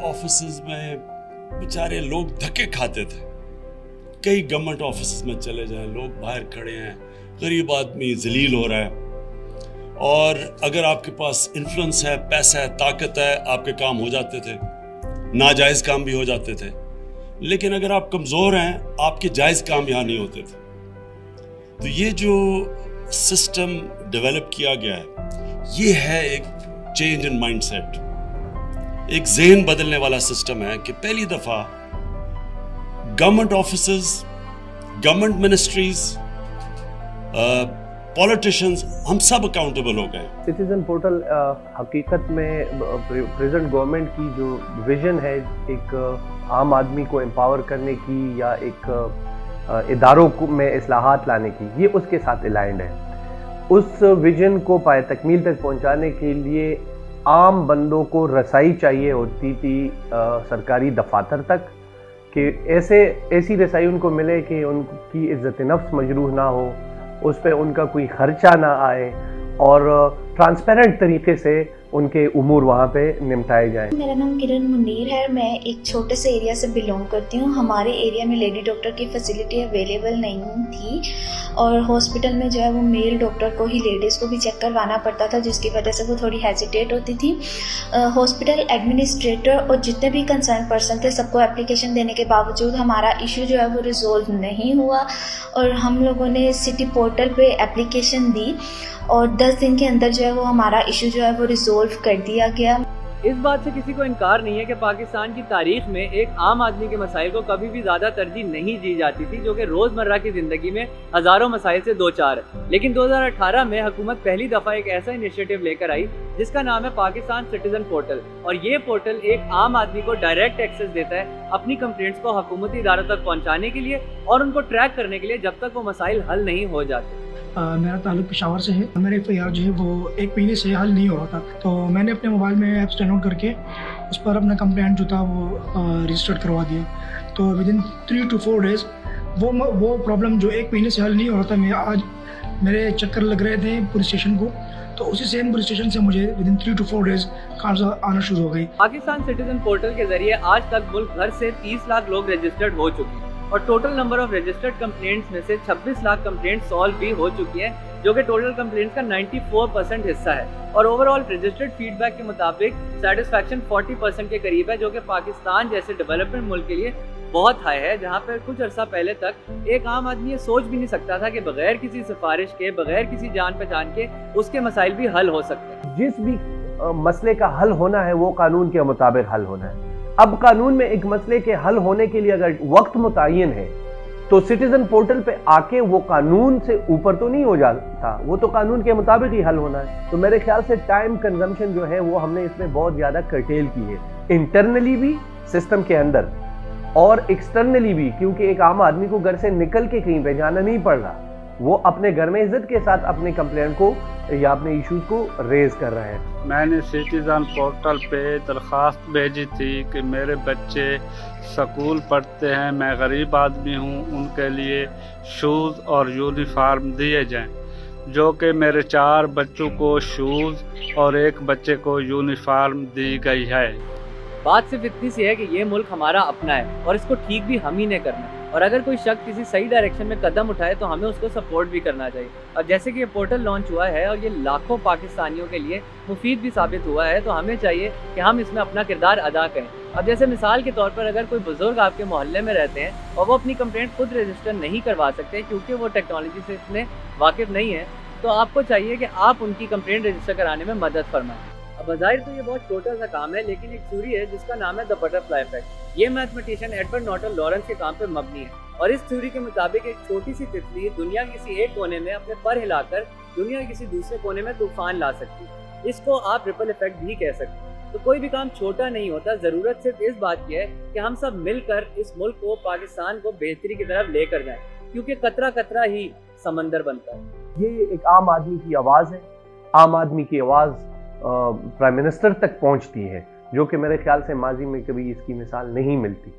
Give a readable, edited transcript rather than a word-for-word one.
Offices में बेचारे लोग धक्के खाते थे। कई गवर्नमेंट ऑफिसेज में चले जाएं, लोग बाहर खड़े हैं, गरीब आदमी जलील हो रहा है, और अगर आपके पास इन्फ्लुएंस है, पैसा है, ताकत है, आपके काम हो जाते थे, नाजायज काम भी हो जाते थे। लेकिन अगर आप कमज़ोर हैं, आपके जायज़ काम यहाँ नहीं होते थे। तो ये जो सिस्टम डेवलप किया गया है, ये है एक चेंज इन माइंडसेट, एक ज़हन बदलने वाला सिस्टम है कि पहली दफ़ा government offices, government ministries, politicians, हम सब अकाउंटेबल हो गए। सिटीजन पोर्टल हकीकत में प्रेजेंट गवर्नमेंट की जो विजन है, एक आम आदमी को एम्पावर करने की या एक इदारों में इस्लाहात लाने की, ये उसके साथ अलाइंड है। उस विजन को पाए तकमील तक पहुंचाने के लिए आम बंदों को रसाई चाहिए होती थी सरकारी दफातर तक, कि ऐसी रसाई उनको मिले कि उनकी इज्जत नफ्स मजरूह ना हो, उस पर उनका कोई खर्चा ना आए, और ट्रांसपेरेंट तरीके से उनके उमूर वहाँ पे निपटाए जाएं। मेरा नाम किरण मुनीर है। मैं एक छोटे से एरिया से बिलोंग करती हूँ। हमारे एरिया में लेडी डॉक्टर की फैसिलिटी अवेलेबल नहीं थी, और हॉस्पिटल में जो है वो मेल डॉक्टर को ही लेडीज़ को भी चेक करवाना पड़ता था, जिसकी वजह से वो थोड़ी हेजिटेट होती थी। हॉस्पिटल एडमिनिस्ट्रेटर और जितने भी कंसर्न पर्सन थे, सबको एप्लीकेशन देने के बावजूद हमारा इशू जो है वो रिजोल्व नहीं हुआ, और हम लोगों ने सिटी पोर्टल पे एप्लीकेशन दी, और 10 दिन के अंदर जो है वो हमारा इशू जो है वो रिजोल्व कर दिया गया। इस बात से किसी को इनकार नहीं है कि पाकिस्तान की तारीख में एक आम आदमी के मसाइल को कभी भी ज़्यादा तरजीह नहीं दी जाती थी, जो कि रोज़मर्रा की ज़िंदगी में हज़ारों मसाइल से दो चार है। लेकिन 2018 में हुकूमत पहली दफ़ा एक ऐसा इनिशिएटिव लेकर आई जिसका नाम है पाकिस्तान सिटीजन पोर्टल, और ये पोर्टल एक आम आदमी को डायरेक्ट एक्सेस देता है अपनी कंप्लेंट्स को हुकूमती इदारों तक पहुँचाने के लिए और उनको ट्रैक करने के लिए, जब तक वो मसाइल हल नहीं हो जाते। मेरा ताल्लुक पेशावर से है। मेरा FIR जो है वो 1 महीने से हल नहीं हो रहा था, तो मैंने अपने मोबाइल में ऐप्स डाउनलोड करके उस पर अपना कंप्लेंट जो था वो रजिस्टर्ड करवा दिया। तो विदिन 3 to 4 डेज़ वो प्रॉब्लम जो 1 महीने से हल नहीं हो रहा था, मैं आज मेरे चक्कर लग रहे थे पुलिस स्टेशन को, तो उसी सेम पुलिस स्टेशन से मुझे विदिन 3 to 4 डेज़ कॉल्स आना शुरू हो गई। पाकिस्तान सिटीजन पोर्टल के जरिए आज तक मुल्क भर से 30 लाख लोग रजिस्टर्ड हो चुके हैं, और total number of registered complaints में से 26 लाख कंप्लेंट्स सॉल्व भी हो चुकी हैं, जो कि टोटल कंप्लेंट्स का 94% हिस्सा है। और ओवरऑल रजिस्टर्ड फीडबैक के मुताबिक सेटिस्फैक्शन 40% के करीब है, जो कि पाकिस्तान जैसे डेवलपमेंट मुल्क के लिए बहुत हाई है, जहाँ पर कुछ अर्सा पहले तक एक आम आदमी ये सोच भी नहीं सकता था कि बगैर किसी सिफारिश के, बगैर किसी जान पहचान के उसके मसाइल भी हल हो सकते हैं। जिस भी मसले का हल होना है वो कानून के मुताबिक हल होना है। अब कानून में एक मसले के हल होने के लिए अगर वक्त मुतय्यन है, तो सिटीजन पोर्टल पे आके वो कानून से ऊपर तो नहीं हो जाता, वो तो कानून के मुताबिक ही हल होना है। तो मेरे ख्याल से टाइम कंजम्पशन जो है वो हमने इसमें बहुत ज्यादा कर्टेल की है, इंटरनली भी सिस्टम के अंदर और एक्सटर्नली भी, क्योंकि एक आम आदमी को घर से निकल के कहीं पे जाना नहीं पड़ रहा, वो अपने घर में इज्जत के साथ अपने कंप्लेंट को या अपने इश्यूज को रेज कर रहे हैं। मैंने सिटीजन पोर्टल पे दरख्वास्त भेजी थी कि मेरे बच्चे स्कूल पढ़ते हैं, मैं गरीब आदमी हूँ, उनके लिए शूज़ और यूनिफॉर्म दिए जाएं, जो कि मेरे 4 बच्चों को शूज़ और 1 बच्चे को यूनिफॉर्म दी गई है। बात सिर्फ इतनी सी है कि ये मुल्क हमारा अपना है और इसको ठीक भी हम ही ने करना है, और अगर कोई शख्स किसी सही डायरेक्शन में कदम उठाए तो हमें उसको सपोर्ट भी करना चाहिए। और जैसे कि ये पोर्टल लॉन्च हुआ है और ये लाखों पाकिस्तानियों के लिए मुफीद भी साबित हुआ है, तो हमें चाहिए कि हम इसमें अपना किरदार अदा करें। अब जैसे मिसाल के तौर पर अगर कोई बुजुर्ग आपके मोहल्ले में रहते हैं और वो अपनी कंप्लेंट खुद रजिस्टर नहीं करवा सकते क्योंकि वो टेक्नोलॉजी से इतने वाकिफ नहीं है, तो आपको चाहिए कि आप उनकी कंप्लेंट रजिस्टर कराने में मदद फरमाएं। अब बज़ाहिर तो ये बहुत छोटा सा काम है, लेकिन एक थ्योरी है जिसका नाम है द बटरफ्लाई इफेक्ट। ये मैथमेटिशियन एडवर्ड नॉर्टन लॉरेंस के काम पे मबनी है, और इस थ्योरी के मुताबिक एक छोटी सी तितली दुनिया के किसी एक कोने में अपने पर हिलाकर दुनिया के किसी दूसरे कोने में तूफान ला सकती है। इसको आप रिपल इफेक्ट भी कह सकते हैं। तो कोई भी काम छोटा नहीं होता, ज़रूरत सिर्फ इस बात की है कि हम सब मिलकर इस मुल्क को, पाकिस्तान को बेहतरी की तरफ लेकर जाएं, क्योंकि कतरा कतरा ही समंदर बनता है। ये एक आम आदमी की आवाज़ है, आम आदमी की आवाज़ प्राइम मिनिस्टर तक पहुंचती है, जो कि मेरे ख्याल से माजी में कभी इसकी मिसाल नहीं मिलती।